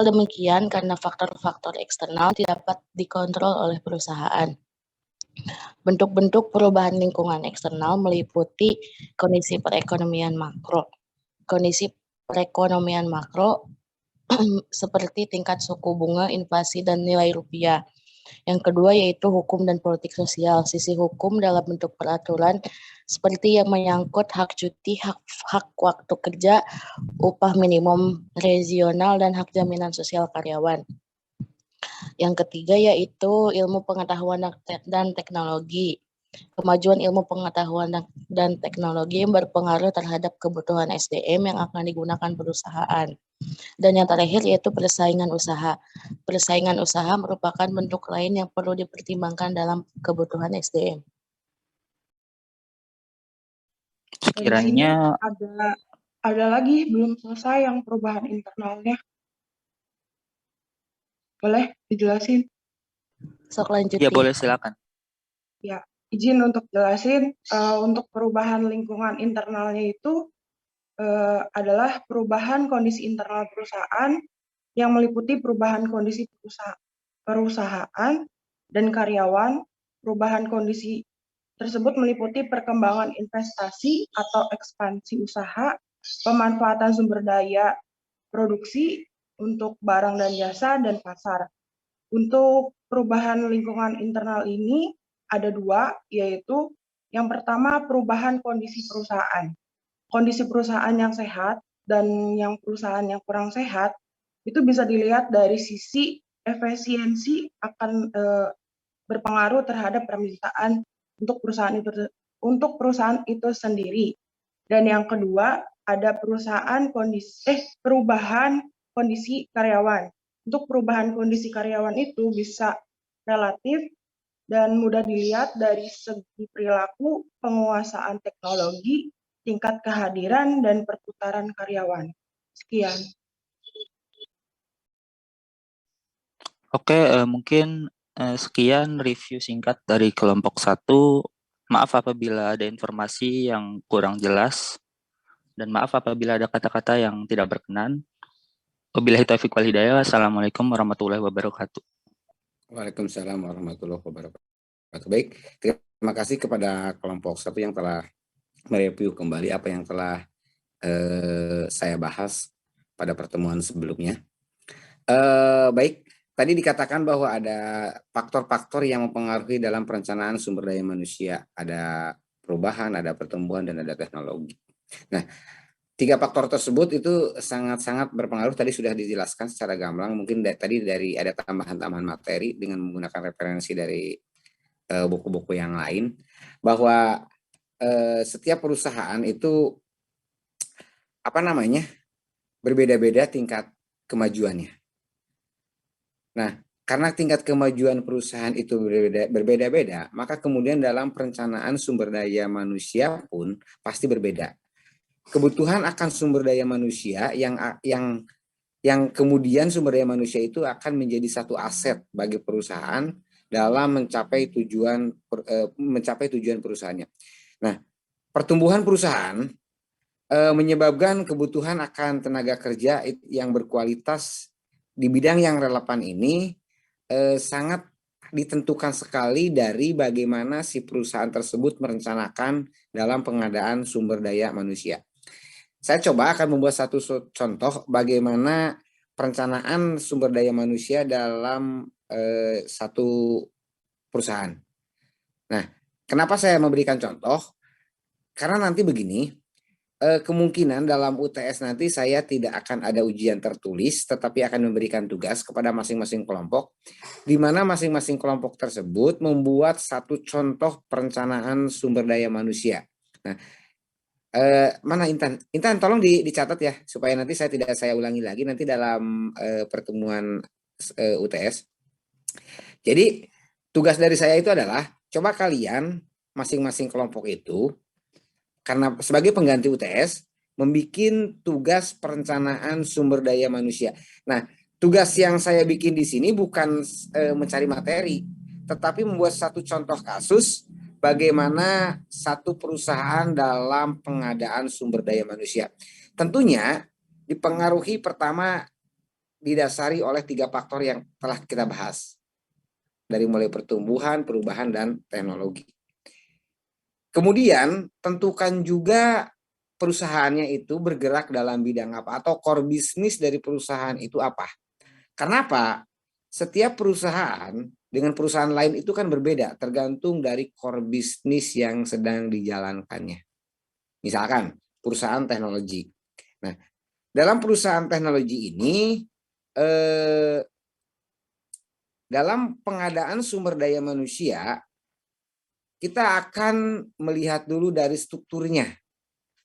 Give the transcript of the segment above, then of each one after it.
Demikian karena faktor-faktor eksternal tidak dapat dikontrol oleh perusahaan. Bentuk-bentuk perubahan lingkungan eksternal meliputi kondisi perekonomian makro. Kondisi perekonomian makro seperti tingkat suku bunga, inflasi, dan nilai rupiah. Yang kedua yaitu hukum dan politik sosial. Sisi hukum dalam bentuk peraturan seperti yang menyangkut hak cuti, hak waktu kerja, upah minimum regional, dan hak jaminan sosial karyawan. Yang ketiga yaitu ilmu pengetahuan dan teknologi. Kemajuan ilmu pengetahuan dan teknologi yang berpengaruh terhadap kebutuhan SDM yang akan digunakan perusahaan. Dan yang terakhir yaitu persaingan usaha. Persaingan usaha merupakan bentuk lain yang perlu dipertimbangkan dalam kebutuhan SDM. Sekiranya ada lagi belum selesai yang perubahan internalnya. Boleh dijelasin? Sok lanjut. Ya boleh, silakan. Ya, izin untuk jelasin untuk perubahan lingkungan internalnya itu adalah perubahan kondisi internal perusahaan yang meliputi perubahan kondisi perusahaan dan karyawan. Perubahan kondisi tersebut meliputi perkembangan investasi atau ekspansi usaha, pemanfaatan sumber daya produksi untuk barang dan jasa, dan pasar. Untuk perubahan lingkungan internal ini ada dua, yaitu yang pertama perubahan kondisi perusahaan. Kondisi perusahaan yang sehat dan yang perusahaan yang kurang sehat itu bisa dilihat dari sisi efisiensi akan berpengaruh terhadap permintaan untuk perusahaan itu sendiri. Dan yang kedua ada perubahan kondisi karyawan. Untuk perubahan kondisi karyawan itu bisa relatif dan mudah dilihat dari segi perilaku, penguasaan teknologi, tingkat kehadiran, dan perputaran karyawan. Sekian. Oke, mungkin sekian review singkat dari kelompok 1. Maaf apabila ada informasi yang kurang jelas, dan maaf apabila ada kata-kata yang tidak berkenan. Wabillahi taufiq wal hidayah. Assalamualaikum warahmatullahi wabarakatuh. Waalaikumsalam warahmatullahi wabarakatuh. Baik, terima kasih kepada kelompok 1 yang telah mereview kembali apa yang telah saya bahas pada pertemuan sebelumnya. Baik, tadi dikatakan bahwa ada faktor-faktor yang mempengaruhi dalam perencanaan sumber daya manusia. Ada perubahan, ada pertumbuhan, dan ada teknologi. Nah, 3 faktor tersebut itu sangat-sangat berpengaruh. Tadi sudah dijelaskan secara gamblang. Mungkin tadi dari ada tambahan-tambahan materi dengan menggunakan referensi dari buku-buku yang lain, bahwa setiap perusahaan itu berbeda-beda tingkat kemajuannya. Nah, karena tingkat kemajuan perusahaan itu berbeda-beda, maka kemudian dalam perencanaan sumber daya manusia pun pasti berbeda. Kebutuhan akan sumber daya manusia yang kemudian sumber daya manusia itu akan menjadi satu aset bagi perusahaan dalam mencapai tujuan perusahaannya. Nah, pertumbuhan perusahaan menyebabkan kebutuhan akan tenaga kerja yang berkualitas di bidang yang relevan ini sangat ditentukan sekali dari bagaimana si perusahaan tersebut merencanakan dalam pengadaan sumber daya manusia. Saya coba akan membuat satu contoh bagaimana perencanaan sumber daya manusia dalam satu perusahaan. Nah, kenapa saya memberikan contoh? Karena nanti begini, kemungkinan dalam UTS nanti saya tidak akan ada ujian tertulis, tetapi akan memberikan tugas kepada masing-masing kelompok, di mana masing-masing kelompok tersebut membuat satu contoh perencanaan sumber daya manusia. Nah, mana Intan? Intan tolong dicatat ya, supaya nanti saya ulangi lagi nanti dalam pertemuan UTS. Jadi tugas dari saya itu adalah coba kalian masing-masing kelompok itu, karena sebagai pengganti UTS, membuat tugas perencanaan sumber daya manusia. Nah, tugas yang saya bikin di sini bukan mencari materi, tetapi membuat satu contoh kasus bagaimana satu perusahaan dalam pengadaan sumber daya manusia. Tentunya dipengaruhi pertama didasari oleh 3 faktor yang telah kita bahas. Dari mulai pertumbuhan, perubahan, dan teknologi. Kemudian tentukan juga perusahaannya itu bergerak dalam bidang apa atau core bisnis dari perusahaan itu apa. Kenapa? Setiap perusahaan dengan perusahaan lain itu kan berbeda tergantung dari core bisnis yang sedang dijalankannya. Misalkan perusahaan teknologi. Nah, dalam perusahaan teknologi ini dalam pengadaan sumber daya manusia kita akan melihat dulu dari strukturnya.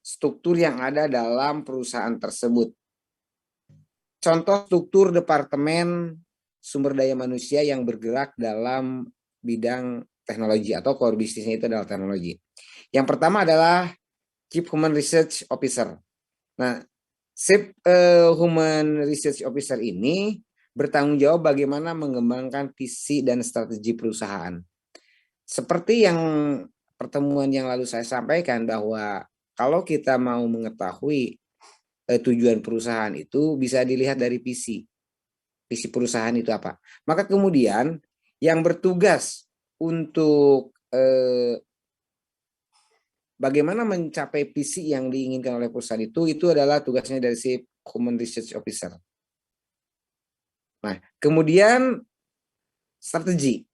Struktur yang ada dalam perusahaan tersebut. Contoh struktur departemen sumber daya manusia yang bergerak dalam bidang teknologi atau core bisnisnya itu adalah teknologi. Yang pertama adalah Chief Human Research Officer. Nah, Chief Human Research Officer ini bertanggung jawab bagaimana mengembangkan visi dan strategi perusahaan. Seperti yang pertemuan yang lalu saya sampaikan bahwa kalau kita mau mengetahui tujuan perusahaan itu bisa dilihat dari visi. Visi perusahaan itu apa. Maka kemudian yang bertugas untuk bagaimana mencapai visi yang diinginkan oleh perusahaan itu adalah tugasnya dari si Human Research Officer. Nah, kemudian strategi.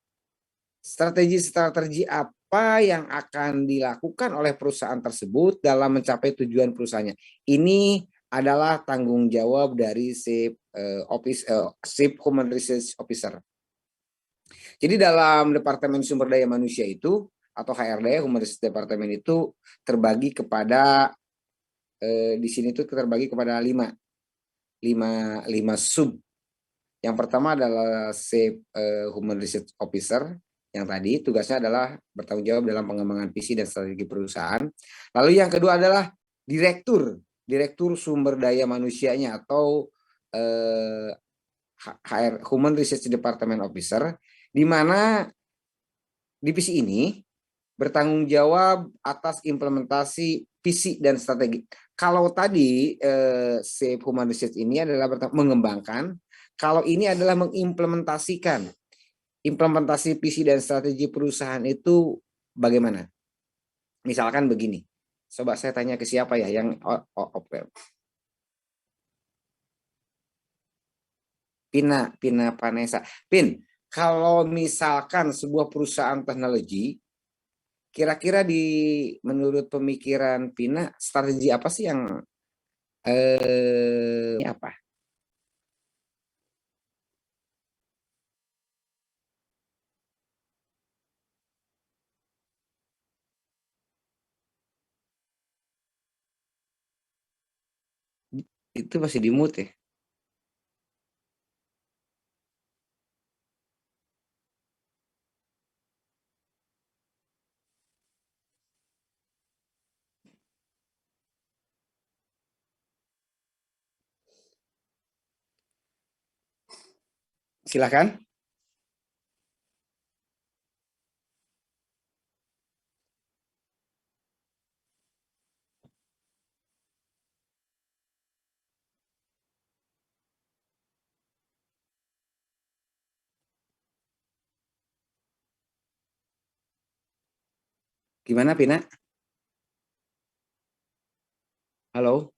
Strategi apa yang akan dilakukan oleh perusahaan tersebut dalam mencapai tujuan perusahaannya. Ini adalah tanggung jawab dari Chief Human Research Officer. Jadi dalam Departemen Sumber Daya Manusia itu atau HRD, Human Research Department itu terbagi kepada di sini itu terbagi kepada 5 sub. Yang pertama adalah Chief Human Research Officer, yang tadi tugasnya adalah bertanggung jawab dalam pengembangan visi dan strategi perusahaan. Lalu yang kedua adalah direktur sumber daya manusianya atau Human Research Department Officer, di mana divisi ini bertanggung jawab atas implementasi visi dan strategi. Kalau tadi Chief Human Research ini adalah mengembangkan, kalau ini adalah mengimplementasikan. Implementasi visi dan strategi perusahaan itu bagaimana? Misalkan begini. Coba saya tanya ke siapa ya yang Pina Vanessa. Pin, kalau misalkan sebuah perusahaan teknologi, kira-kira menurut pemikiran Pina, strategi apa sih yang apa? Itu masih di mute ya? Silakan. Gimana Pina? Halo?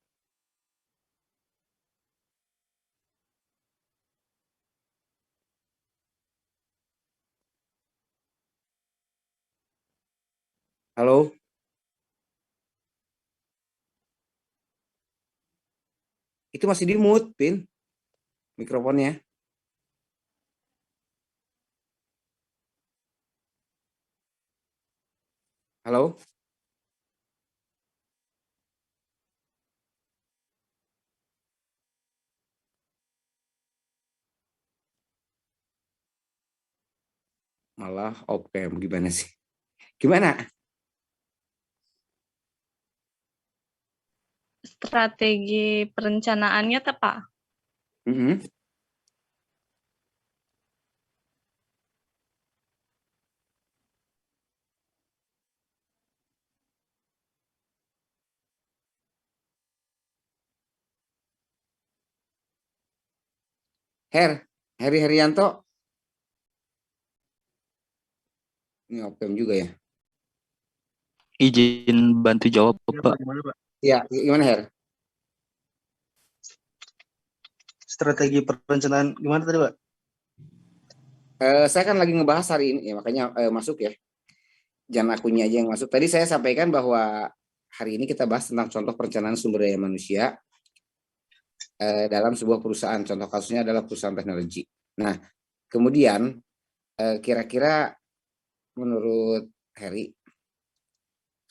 Halo? Itu masih di mute, Pin. Mikrofonnya. Halo? Malah oke, gimana sih? Gimana? Strategi perencanaannya tepat. Heri Herianto. Ini open juga ya. Izin bantu jawab, Pak. Iya, gimana Her? Strategi perencanaan gimana tadi, Pak? Saya kan lagi ngebahas hari ini, ya makanya masuk ya. Jangan akunnya aja yang masuk. Tadi saya sampaikan bahwa hari ini kita bahas tentang contoh perencanaan sumber daya manusia dalam sebuah perusahaan. Contoh kasusnya adalah perusahaan teknologi. Nah, kemudian kira-kira menurut Heri,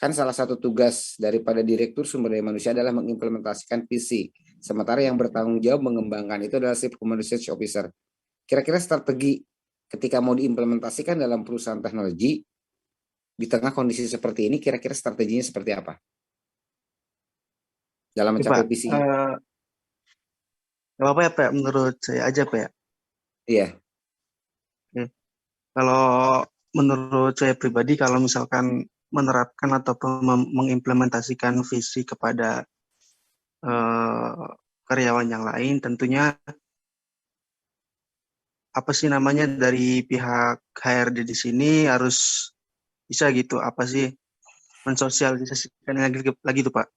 kan salah satu tugas daripada Direktur Sumber Daya Manusia adalah mengimplementasikan visi. Sementara yang bertanggung jawab mengembangkan itu adalah Chief Human Resource Officer. Kira-kira strategi ketika mau diimplementasikan dalam perusahaan teknologi di tengah kondisi seperti ini, kira-kira strateginya seperti apa dalam mencapai visi? Gak apa-apa ya, Pak, menurut saya aja, Pak ya. Iya. Kalau menurut saya pribadi, kalau misalkan menerapkan atau mengimplementasikan visi kepada karyawan yang lain, tentunya apa sih namanya dari pihak HRD di sini harus bisa gitu, apa sih mensosialisasikan lagi tuh Pak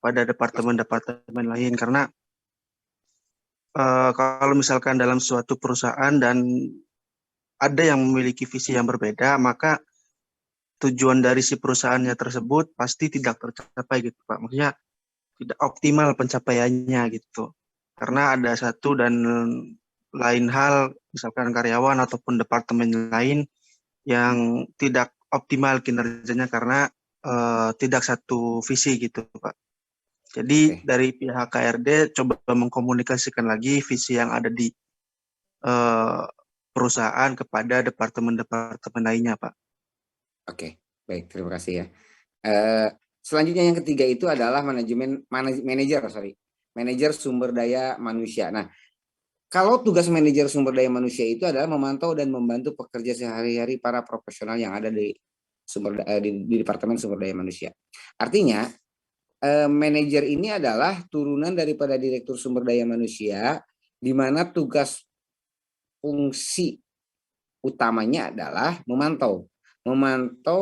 pada departemen-departemen lain, karena kalau misalkan dalam suatu perusahaan dan ada yang memiliki visi yang berbeda, maka tujuan dari si perusahaannya tersebut pasti tidak tercapai gitu Pak. Maksudnya tidak optimal pencapaiannya gitu. Karena ada satu dan lain hal, misalkan karyawan ataupun departemen lain yang tidak optimal kinerjanya karena tidak satu visi gitu Pak. Jadi dari pihak KRD coba mengkomunikasikan lagi visi yang ada di perusahaan kepada departemen-departemen lainnya Pak. Oke, baik, terima kasih ya. Selanjutnya yang ketiga itu adalah manajer sumber daya manusia. Nah, kalau tugas manajer sumber daya manusia itu adalah memantau dan membantu pekerja sehari-hari para profesional yang ada di di Departemen Sumber Daya Manusia. Artinya, manajer ini adalah turunan daripada Direktur Sumber Daya Manusia, di mana tugas fungsi utamanya adalah memantau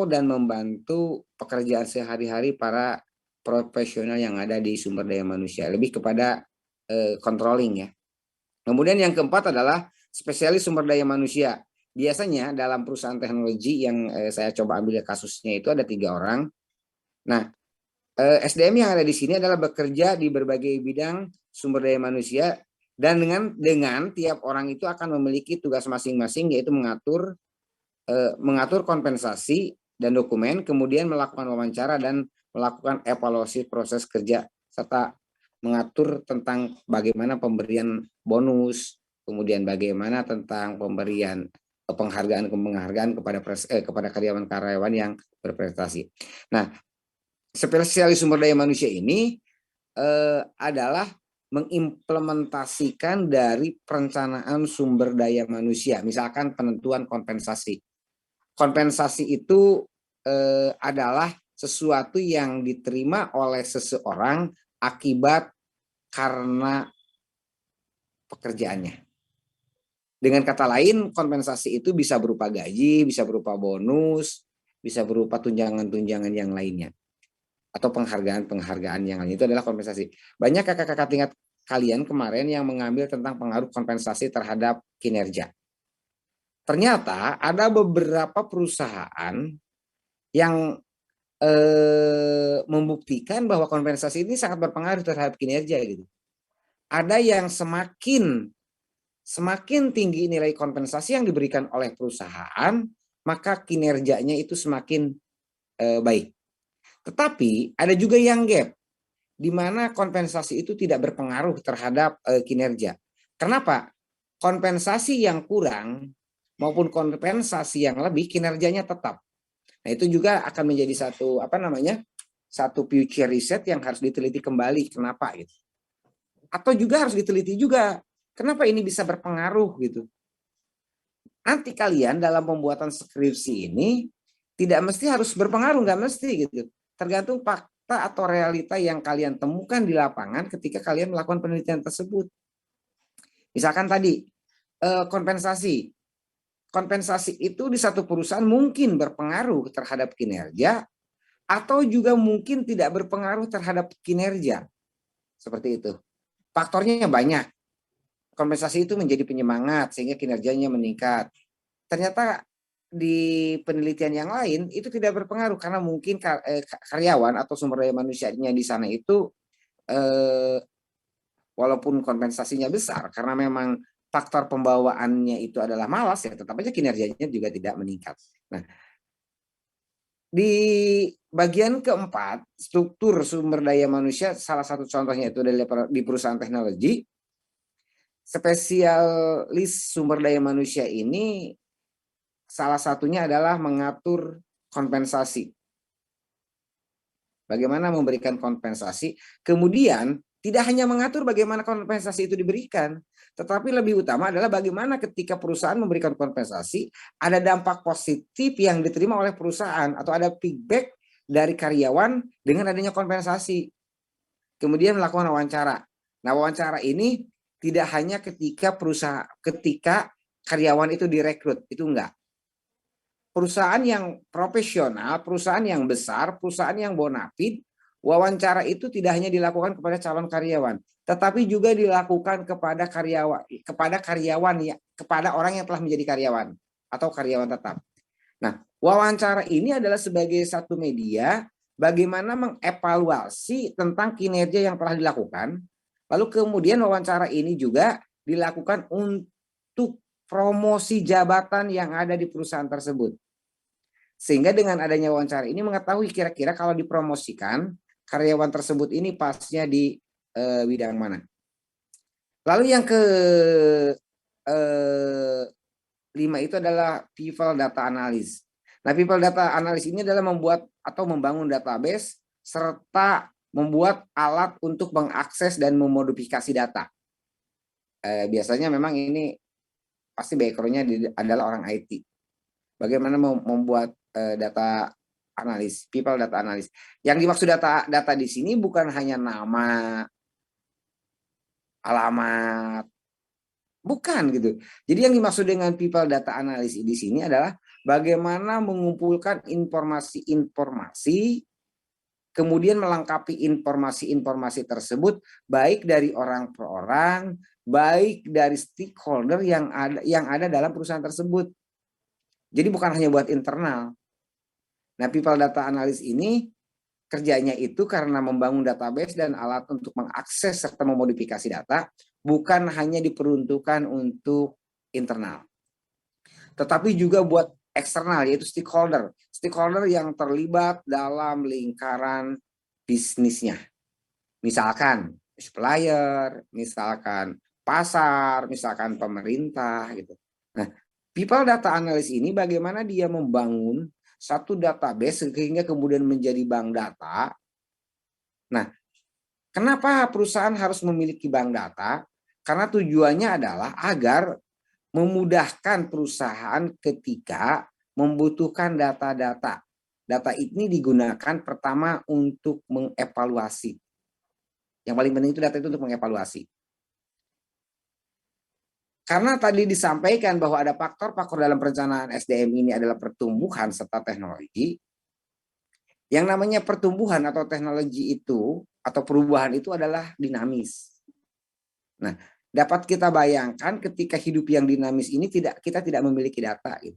dan membantu pekerjaan sehari-hari para profesional yang ada di sumber daya manusia, lebih kepada controlling ya. Kemudian yang keempat adalah spesialis sumber daya manusia. Biasanya dalam perusahaan teknologi yang saya coba ambil kasusnya itu ada 3 orang. Nah, SDM yang ada di sini adalah bekerja di berbagai bidang sumber daya manusia, dan dengan tiap orang itu akan memiliki tugas masing-masing, yaitu mengatur kompensasi dan dokumen, kemudian melakukan wawancara dan melakukan evaluasi proses kerja, serta mengatur tentang bagaimana pemberian bonus, kemudian bagaimana tentang pemberian penghargaan kepada karyawan-karyawan yang berprestasi. Nah, spesialis sumber daya manusia ini adalah mengimplementasikan dari perencanaan sumber daya manusia, misalkan penentuan kompensasi. Kompensasi itu adalah sesuatu yang diterima oleh seseorang akibat karena pekerjaannya. Dengan kata lain, kompensasi itu bisa berupa gaji, bisa berupa bonus, bisa berupa tunjangan-tunjangan yang lainnya, atau penghargaan yang lain. Itu adalah kompensasi. Banyak kakak-kakak tingkat kalian kemarin yang mengambil tentang pengaruh kompensasi terhadap kinerja. Ternyata ada beberapa perusahaan yang membuktikan bahwa kompensasi ini sangat berpengaruh terhadap kinerja gitu. Ada yang semakin tinggi nilai kompensasi yang diberikan oleh perusahaan, maka kinerjanya itu semakin baik. Tetapi ada juga yang gap, di mana kompensasi itu tidak berpengaruh terhadap kinerja. Kenapa? Kompensasi yang kurang maupun kompensasi yang lebih, kinerjanya tetap. Nah, itu juga akan menjadi satu future research yang harus diteliti kembali. Kenapa gitu? Atau juga harus diteliti juga kenapa ini bisa berpengaruh gitu. Nanti kalian dalam pembuatan skripsi ini tidak mesti harus berpengaruh, nggak mesti gitu. Tergantung fakta atau realita yang kalian temukan di lapangan ketika kalian melakukan penelitian tersebut. Misalkan tadi kompensasi. Kompensasi itu di satu perusahaan mungkin berpengaruh terhadap kinerja atau juga mungkin tidak berpengaruh terhadap kinerja. Seperti itu. Faktornya banyak. Kompensasi itu menjadi penyemangat sehingga kinerjanya meningkat. Ternyata di penelitian yang lain itu tidak berpengaruh karena mungkin karyawan atau sumber daya manusianya di sana itu walaupun kompensasinya besar karena memang faktor pembawaannya itu adalah malas, ya tetap aja kinerjanya juga tidak meningkat. Nah, di bagian keempat, struktur sumber daya manusia, salah satu contohnya itu di perusahaan teknologi, spesialis sumber daya manusia ini salah satunya adalah mengatur kompensasi. Bagaimana memberikan kompensasi, kemudian tidak hanya mengatur bagaimana kompensasi itu diberikan, tetapi lebih utama adalah bagaimana ketika perusahaan memberikan kompensasi, ada dampak positif yang diterima oleh perusahaan atau ada feedback dari karyawan dengan adanya kompensasi. Kemudian melakukan wawancara. Nah, wawancara ini tidak hanya ketika karyawan itu direkrut, itu enggak. Perusahaan yang profesional, perusahaan yang besar, perusahaan yang bonafid, wawancara itu tidak hanya dilakukan kepada calon karyawan, tetapi juga dilakukan kepada orang yang telah menjadi karyawan atau karyawan tetap. Nah, wawancara ini adalah sebagai satu media bagaimana mengevaluasi tentang kinerja yang telah dilakukan. Lalu kemudian wawancara ini juga dilakukan untuk promosi jabatan yang ada di perusahaan tersebut. Sehingga dengan adanya wawancara ini mengetahui kira-kira kalau dipromosikan karyawan tersebut ini pasnya di bidang mana. Lalu yang ke 5 itu adalah people data analysis. Nah, people data analysis ini adalah membuat atau membangun database serta membuat alat untuk mengakses dan memodifikasi data. Biasanya memang ini pasti background-nya adalah orang IT. Bagaimana membuat data analis, people data analis. Yang dimaksud data di sini bukan hanya nama, alamat, bukan gitu. Jadi yang dimaksud dengan people data analis di sini adalah bagaimana mengumpulkan informasi-informasi, kemudian melengkapi informasi-informasi tersebut baik dari orang per orang, baik dari stakeholder yang ada dalam perusahaan tersebut. Jadi bukan hanya buat internal. Nah, people data analyst ini kerjanya itu karena membangun database dan alat untuk mengakses serta memodifikasi data, bukan hanya diperuntukkan untuk internal. Tetapi juga buat eksternal, yaitu stakeholder. Stakeholder yang terlibat dalam lingkaran bisnisnya. Misalkan supplier, misalkan pasar, misalkan pemerintah gitu. Nah, people data analyst ini bagaimana dia membangun satu database sehingga kemudian menjadi bank data. Nah, kenapa perusahaan harus memiliki bank data? Karena tujuannya adalah agar memudahkan perusahaan ketika membutuhkan data-data. Data ini digunakan pertama untuk mengevaluasi. Yang paling penting itu data itu untuk mengevaluasi. Karena tadi disampaikan bahwa ada faktor-faktor dalam perencanaan SDM ini adalah pertumbuhan serta teknologi. Yang namanya pertumbuhan atau teknologi itu atau perubahan itu adalah dinamis. Nah, dapat kita bayangkan ketika hidup yang dinamis ini kita tidak memiliki data. Gitu.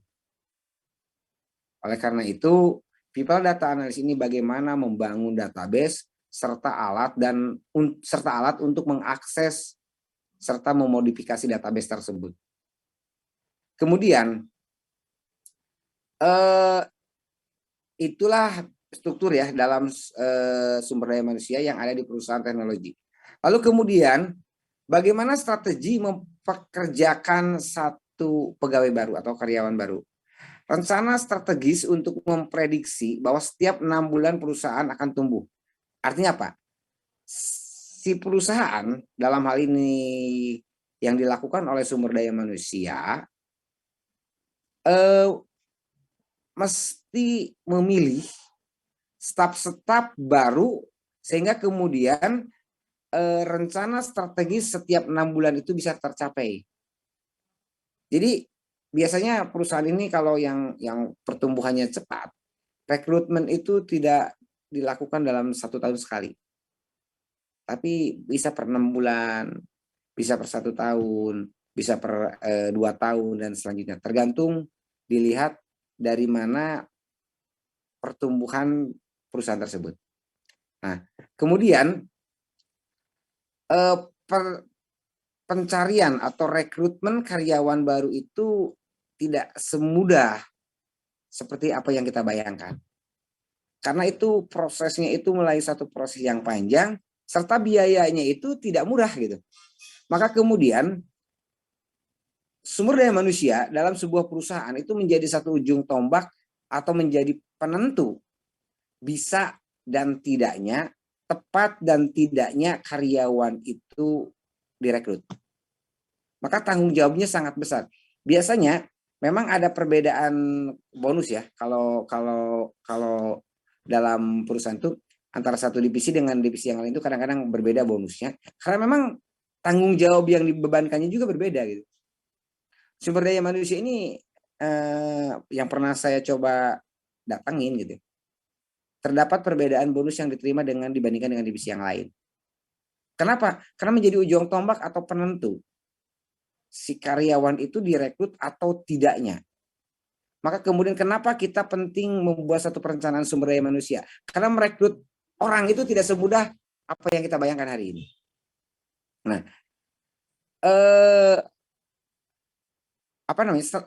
Oleh karena itu, people data analysis ini bagaimana membangun database serta alat untuk mengakses serta memodifikasi database tersebut. Kemudian itulah struktur ya dalam sumber daya manusia yang ada di perusahaan teknologi. Lalu kemudian bagaimana strategi mempekerjakan satu pegawai baru atau karyawan baru? Rencana strategis untuk memprediksi bahwa setiap 6 bulan perusahaan akan tumbuh. Artinya apa? Si perusahaan dalam hal ini yang dilakukan oleh sumber daya manusia mesti memilih staf-staf baru sehingga kemudian rencana strategis setiap 6 bulan itu bisa tercapai. Jadi biasanya perusahaan ini kalau yang pertumbuhannya cepat, rekrutmen itu tidak dilakukan dalam 1 tahun sekali. Tapi bisa per 6 bulan, bisa per 1 tahun, bisa per 2 tahun dan selanjutnya. Tergantung dilihat dari mana pertumbuhan perusahaan tersebut. Nah, kemudian pencarian atau rekrutmen karyawan baru itu tidak semudah seperti apa yang kita bayangkan. Karena itu prosesnya itu mulai satu proses yang panjang, serta biayanya itu tidak murah gitu. Maka kemudian sumber daya manusia dalam sebuah perusahaan itu menjadi satu ujung tombak atau menjadi penentu bisa dan tidaknya, tepat dan tidaknya karyawan itu direkrut. Maka tanggung jawabnya sangat besar. Biasanya memang ada perbedaan bonus ya. Kalau dalam perusahaan itu antara satu divisi dengan divisi yang lain itu kadang-kadang berbeda bonusnya. Karena memang tanggung jawab yang dibebankannya juga berbeda gitu. Sumber daya manusia ini yang pernah saya coba datangin gitu. Terdapat perbedaan bonus yang diterima dibandingkan dengan divisi yang lain. Kenapa? Karena menjadi ujung tombak atau penentu si karyawan itu direkrut atau tidaknya. Maka kemudian kenapa kita penting membuat satu perencanaan sumber daya manusia? Karena merekrut orang itu tidak semudah apa yang kita bayangkan hari ini. Nah,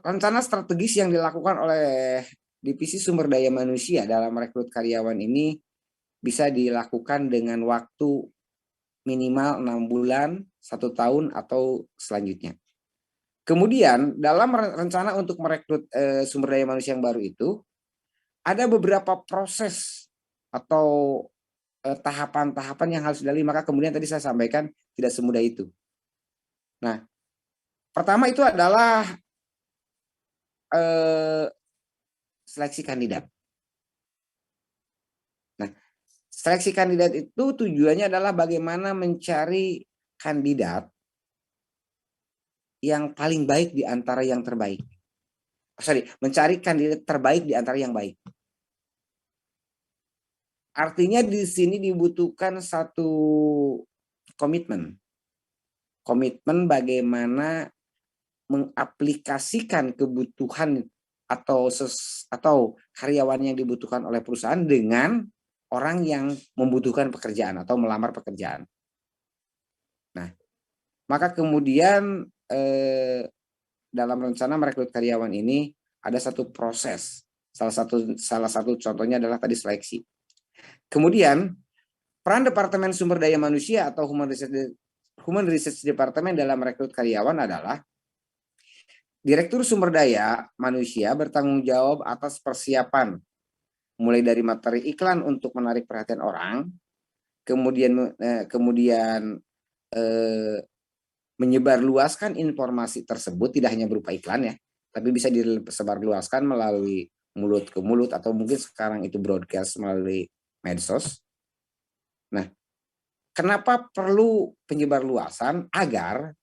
rencana strategis yang dilakukan oleh divisi sumber daya manusia dalam merekrut karyawan ini bisa dilakukan dengan waktu minimal 6 bulan, 1 tahun, atau selanjutnya. Kemudian dalam rencana untuk merekrut sumber daya manusia yang baru itu, ada beberapa proses atau tahapan-tahapan yang harus dilalui. Maka kemudian tadi saya sampaikan tidak semudah itu. Nah, pertama itu adalah seleksi kandidat. Nah, seleksi kandidat itu tujuannya adalah bagaimana mencari kandidat yang paling baik di antara yang terbaik. Mencari kandidat terbaik di antara yang baik. Artinya di sini dibutuhkan satu komitmen. Komitmen bagaimana mengaplikasikan kebutuhan atau karyawan yang dibutuhkan oleh perusahaan dengan orang yang membutuhkan pekerjaan atau melamar pekerjaan. Nah, maka kemudian dalam rencana merekrut karyawan ini ada satu proses. Salah satu contohnya adalah tadi seleksi. Kemudian peran Departemen Sumber Daya Manusia atau Human Research Department dalam merekrut karyawan adalah Direktur Sumber Daya Manusia bertanggung jawab atas persiapan mulai dari materi iklan untuk menarik perhatian orang, kemudian menyebarluaskan informasi tersebut tidak hanya berupa iklan ya, tapi bisa disebarluaskan melalui mulut ke mulut atau mungkin sekarang itu broadcast melalui medsos. Nah, kenapa perlu penyebarluasan? Agar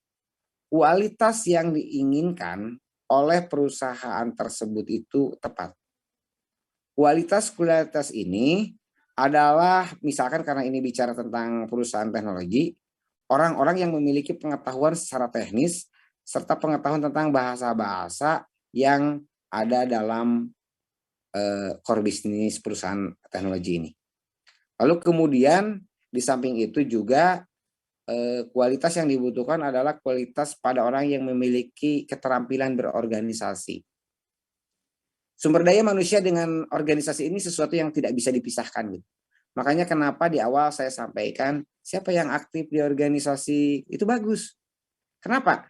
kualitas yang diinginkan oleh perusahaan tersebut itu tepat. Kualitas ini adalah misalkan karena ini bicara tentang perusahaan teknologi, orang-orang yang memiliki pengetahuan secara teknis serta pengetahuan tentang bahasa-bahasa yang ada dalam core bisnis perusahaan teknologi ini. Lalu kemudian di samping itu juga kualitas yang dibutuhkan adalah kualitas pada orang yang memiliki keterampilan berorganisasi. Sumber daya manusia dengan organisasi ini sesuatu yang tidak bisa dipisahkan gitu. Makanya kenapa di awal saya sampaikan siapa yang aktif di organisasi itu bagus. Kenapa?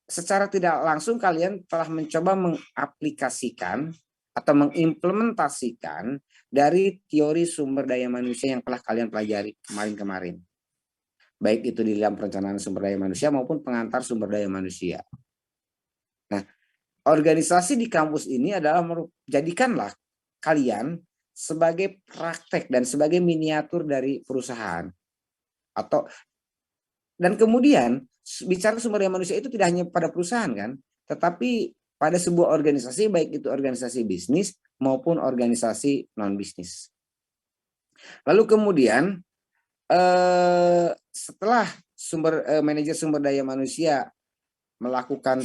Secara tidak langsung kalian telah mencoba mengaplikasikan atau mengimplementasikan dari teori sumber daya manusia yang telah kalian pelajari kemarin-kemarin. Baik itu di dalam perencanaan sumber daya manusia maupun pengantar sumber daya manusia. Nah, organisasi di kampus ini adalah jadikanlah kalian sebagai praktek dan sebagai miniatur dari perusahaan. Atau Dan kemudian bicara sumber daya manusia itu tidak hanya pada perusahaan kan, tetapi pada sebuah organisasi, baik itu organisasi bisnis maupun organisasi non bisnis. Lalu kemudian setelah manajer sumber daya manusia melakukan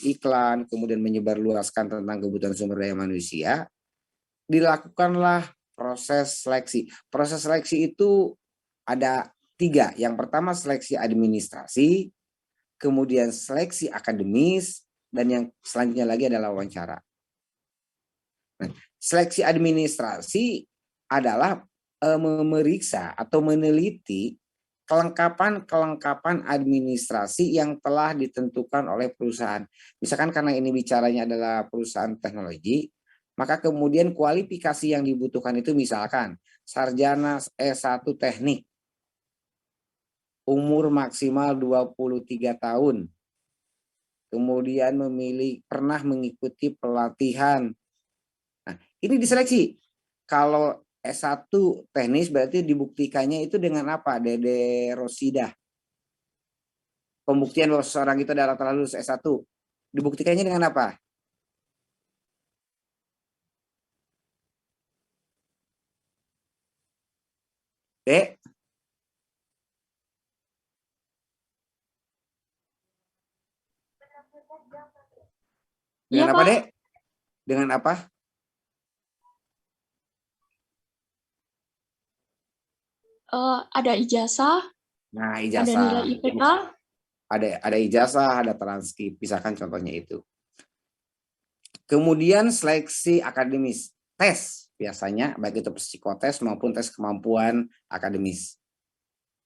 iklan, kemudian menyebarluaskan tentang kebutuhan sumber daya manusia, dilakukanlah proses seleksi. Proses seleksi itu ada 3. Yang pertama seleksi administrasi, kemudian seleksi akademis, dan yang selanjutnya lagi adalah wawancara. Nah, seleksi administrasi adalah memeriksa atau meneliti kelengkapan administrasi yang telah ditentukan oleh perusahaan. Misalkan karena ini bicaranya adalah perusahaan teknologi, maka kemudian kualifikasi yang dibutuhkan itu misalkan sarjana S1 teknik, umur maksimal 23 tahun, kemudian pernah mengikuti pelatihan. Nah, ini diseleksi. Kalau S1 teknis berarti dibuktikannya itu dengan apa? Dede Rosida. Pembuktian bahwa seseorang itu adalah telah lulus S1. Dibuktikannya dengan apa? Dek? Dengan apa, Dek? Dengan apa? Ada ijazah, Nah, ada ijazah. nilai IPK. Ada ijazah, ada transkrip. Misalkan contohnya itu. Kemudian seleksi akademis. Tes biasanya, baik itu psikotes maupun tes kemampuan akademis.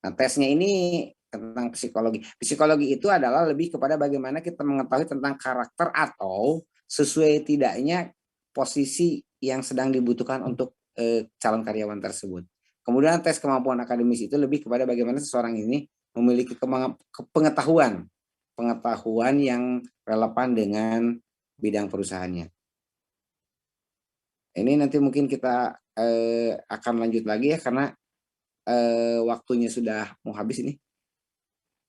Nah, tesnya ini tentang psikologi. Psikologi itu adalah lebih kepada bagaimana kita mengetahui tentang karakter atau sesuai tidaknya posisi yang sedang dibutuhkan untuk calon karyawan tersebut. Kemudian tes kemampuan akademis itu lebih kepada bagaimana seseorang ini memiliki pengetahuan yang relevan dengan bidang perusahaannya. Ini nanti mungkin kita akan lanjut lagi ya karena waktunya sudah mau habis ini.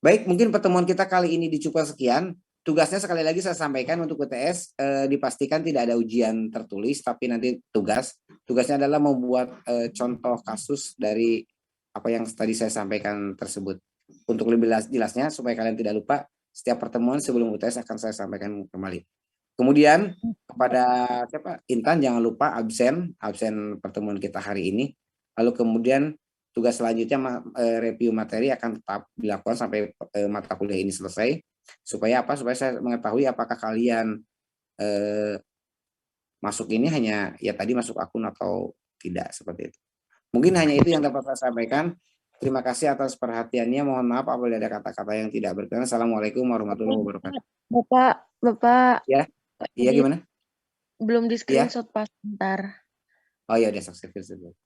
Baik, mungkin pertemuan kita kali ini dicukup sekian. Tugasnya sekali lagi saya sampaikan untuk UTS dipastikan tidak ada ujian tertulis, tapi nanti tugasnya adalah membuat contoh kasus dari apa yang tadi saya sampaikan tersebut. Untuk lebih jelasnya supaya kalian tidak lupa, setiap pertemuan sebelum UTS akan saya sampaikan kembali. Kemudian kepada Intan jangan lupa absen pertemuan kita hari ini. Lalu kemudian tugas selanjutnya review materi akan tetap dilakukan sampai mata kuliah ini selesai. Supaya apa? Supaya saya mengetahui apakah kalian masuk ini hanya ya tadi masuk akun atau tidak seperti itu. Mungkin hanya itu yang dapat saya sampaikan. Terima kasih atas perhatiannya. Mohon maaf apabila ada kata-kata yang tidak berkenan. Assalamualaikum warahmatullahi wabarakatuh. Bapak. Ya, iya gimana? Belum di screenshot ya? Pas bentar. Oh iya, udah screenshot.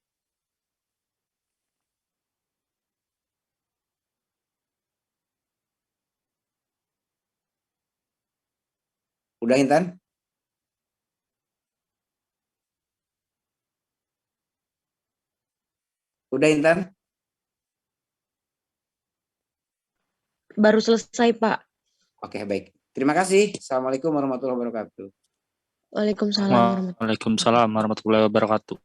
Udah Intan? Udah Intan? Baru selesai Pak. Oke baik. Terima kasih. Assalamualaikum warahmatullahi wabarakatuh. Waalaikumsalam warahmatullahi wabarakatuh.